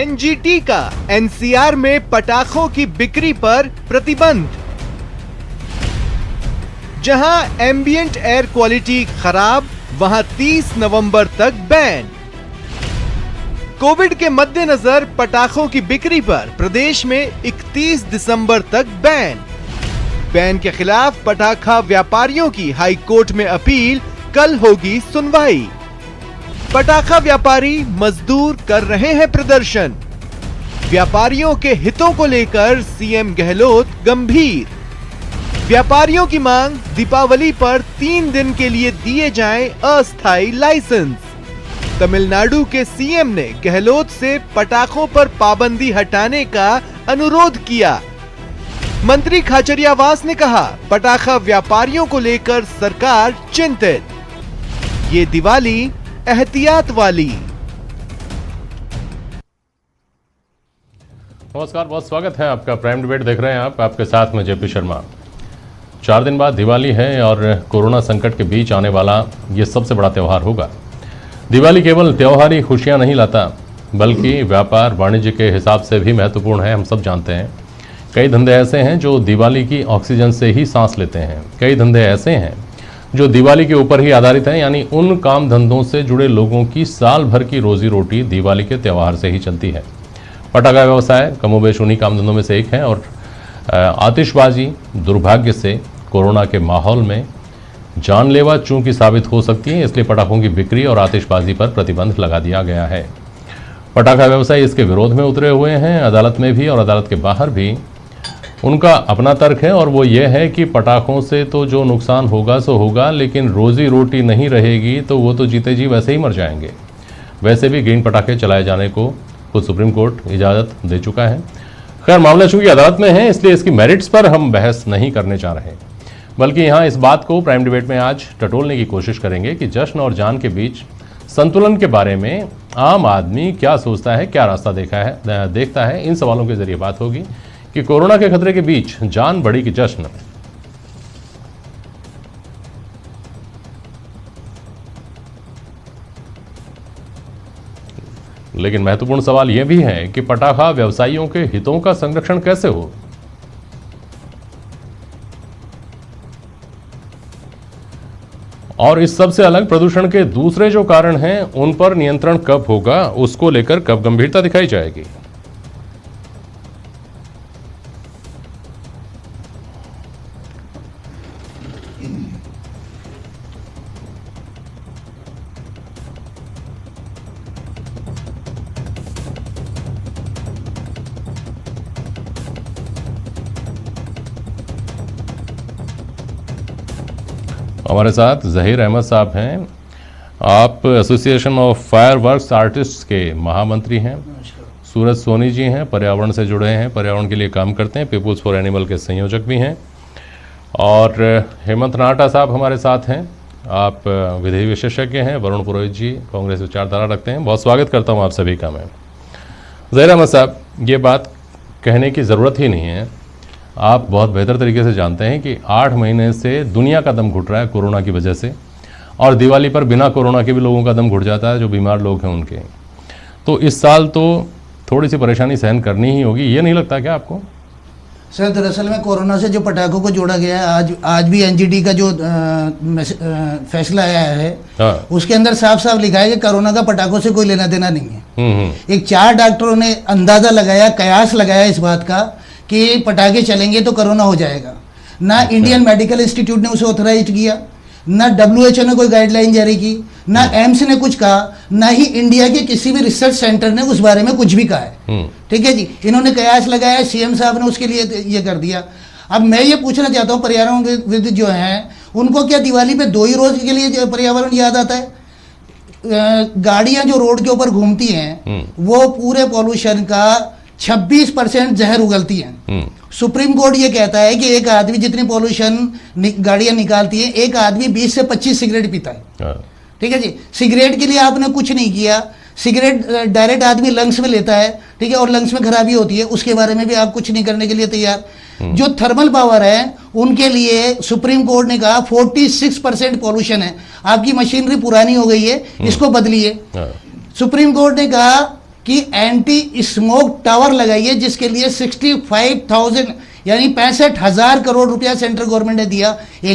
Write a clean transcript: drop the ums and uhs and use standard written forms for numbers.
NGT का NCR में पटाखों की बिक्री पर प्रतिबंध। जहां एम्बिएंट एयर क्वालिटी खराब, वहां 30 नवंबर तक बैन। कोविड के मद्देनजर पटाखों की बिक्री पर प्रदेश में 31 दिसंबर तक बैन। बैन के खिलाफ पटाखा व्यापारियों की हाई कोर्ट में अपील, कल होगी सुनवाई। पटाखा व्यापारी मजदूर कर रहे हैं प्रदर्शन। व्यापारियों के हितों को लेकर सीएम गहलोत गंभीर। व्यापारियों की मांग, दीपावली पर 3 दिन के लिए दिए जाएं अस्थायी लाइसेंस। तमिलनाडु के सीएम ने गहलोत से पटाखों पर पाबंदी हटाने का अनुरोध किया। मंत्री खाचरियावास ने कहा, पटाखा व्यापारियों को लेकर सरकार चिंतित। ये दिवाली एहतियात वाली। नमस्कार, बहुत स्वागत है आपका। प्राइम डिबेट देख रहे हैं आप, आपके साथ में जेपी शर्मा। 4 दिन बाद दिवाली है और कोरोना संकट के बीच आने वाला ये सबसे बड़ा त्यौहार होगा। दिवाली केवल त्योहारी खुशियां नहीं लाता, बल्कि व्यापार वाणिज्य के हिसाब से भी महत्वपूर्ण है। हम सब जानते हैं कई धंधे ऐसे हैं जो दिवाली की ऑक्सीजन से ही सांस लेते हैं। कई धंधे ऐसे हैं जो दिवाली के ऊपर ही आधारित हैं, यानी उन काम धंधों से जुड़े लोगों की साल भर की रोजी रोटी दिवाली के त्यौहार से ही चलती है। पटाखा व्यवसाय कमोबेश उन्हीं काम धंधों में से एक है और आतिशबाजी दुर्भाग्य से कोरोना के माहौल में जानलेवा चूंकि साबित हो सकती है, इसलिए पटाखों की बिक्री और आतिशबाजी पर प्रतिबंध लगा दिया गया है। पटाखा व्यवसायी इसके विरोध में उतरे हुए हैं, अदालत में भी और अदालत के बाहर भी। उनका अपना तर्क है और वो ये है कि पटाखों से तो जो नुकसान होगा सो होगा, लेकिन रोजी रोटी नहीं रहेगी तो वो तो जीते जी वैसे ही मर जाएंगे। वैसे भी ग्रीन पटाखे चलाए जाने को खुद सुप्रीम कोर्ट इजाज़त दे चुका है। खैर, मामला चूंकि अदालत में है, इसलिए इसकी मेरिट्स पर हम बहस नहीं करने जा रहे, बल्कि यहाँ इस बात को प्राइम डिबेट में आज टटोलने की कोशिश करेंगे कि जश्न और जान के बीच संतुलन के बारे में आम आदमी क्या सोचता है, क्या रास्ता देखता है। इन सवालों के जरिए बात होगी कि कोरोना के खतरे के बीच जान बड़ी कि जश्न। लेकिन महत्वपूर्ण सवाल यह भी है कि पटाखा व्यवसायियों के हितों का संरक्षण कैसे हो। और इस सब से अलग प्रदूषण के दूसरे जो कारण हैं, उन पर नियंत्रण कब होगा, उसको लेकर कब गंभीरता दिखाई जाएगी। हमारे साथ ज़हीर अहमद साहब हैं। आप एसोसिएशन ऑफ फायरवर्क्स आर्टिस्ट्स के महामंत्री हैं। सूरज सोनी जी हैं, पर्यावरण से जुड़े हैं, पर्यावरण के लिए काम करते हैं, पीपुल्स फॉर एनिमल के संयोजक भी हैं। और हेमंत नाटा साहब हमारे साथ हैं, आप विधि विशेषज्ञ हैं। वरुण पुरोहित जी कांग्रेस विचारधारा रखते हैं। बहुत स्वागत करता हूँ आप सभी का मैं। ज़हीर अहमद साहब, ये बात कहने की ज़रूरत ही नहीं है, आप बहुत बेहतर तरीके से जानते हैं कि 8 महीने से दुनिया का दम घुट रहा है कोरोना की वजह से, और दिवाली पर बिना कोरोना के भी लोगों का दम घुट जाता है, जो बीमार लोग हैं उनके। तो इस साल तो थोड़ी सी परेशानी सहन करनी ही होगी, ये नहीं लगता क्या आपको? सर, दरअसल में कोरोना से जो पटाखों को जोड़ा गया है, आज भी एनजीटी का जो फैसला आया है, हाँ, उसके अंदर साफ साफ लिखा है कि कोरोना का पटाखों से कोई लेना देना नहीं है। एक 4 डॉक्टरों ने अंदाजा लगाया, कयास लगाया इस बात का कि पटाखे चलेंगे तो कोरोना हो जाएगा। ना इंडियन मेडिकल इंस्टीट्यूट ने उसे ऑथराइज किया, ना WHO ने कोई गाइडलाइन जारी की, ना एम्स ने कुछ कहा, ना ही इंडिया के किसी भी रिसर्च सेंटर ने उस बारे में कुछ भी कहा है। ठीक है जी, इन्होंने कयास लगाया, सीएम साहब ने उसके लिए ये कर दिया। अब मैं ये पूछना चाहता हूँ, पर्यावरणविद जो हैं, उनको क्या दिवाली पे 2 ही रोज के लिए पर्यावरण याद आता है? गाड़ियां जो रोड के ऊपर घूमती हैं, वो पूरे पॉल्यूशन का 26% जहर उगलती हैं। सुप्रीम कोर्ट ये कहता है कि एक आदमी जितनी पॉल्यूशन गाड़ियां निकालती है, एक आदमी 20 से 25 सिगरेट पीता है। ठीक है जी, सिगरेट के लिए आपने कुछ नहीं किया। सिगरेट डायरेक्ट आदमी लंग्स में लेता है, ठीक है, और लंग्स में खराबी होती है, उसके बारे में भी आप कुछ नहीं करने के लिए तैयार। जो थर्मल पावर है, उनके लिए सुप्रीम कोर्ट ने कहा 46% पॉल्यूशन है, आपकी मशीनरी पुरानी हो गई है, इसको बदलिए। सुप्रीम कोर्ट ने कहा कि एंटी स्मोक टावर लगाइए, जिसके लिए 65,000 यानी 65,000 करोड़ रुपया सेंट्रल गवर्नमेंट ने दिया। एक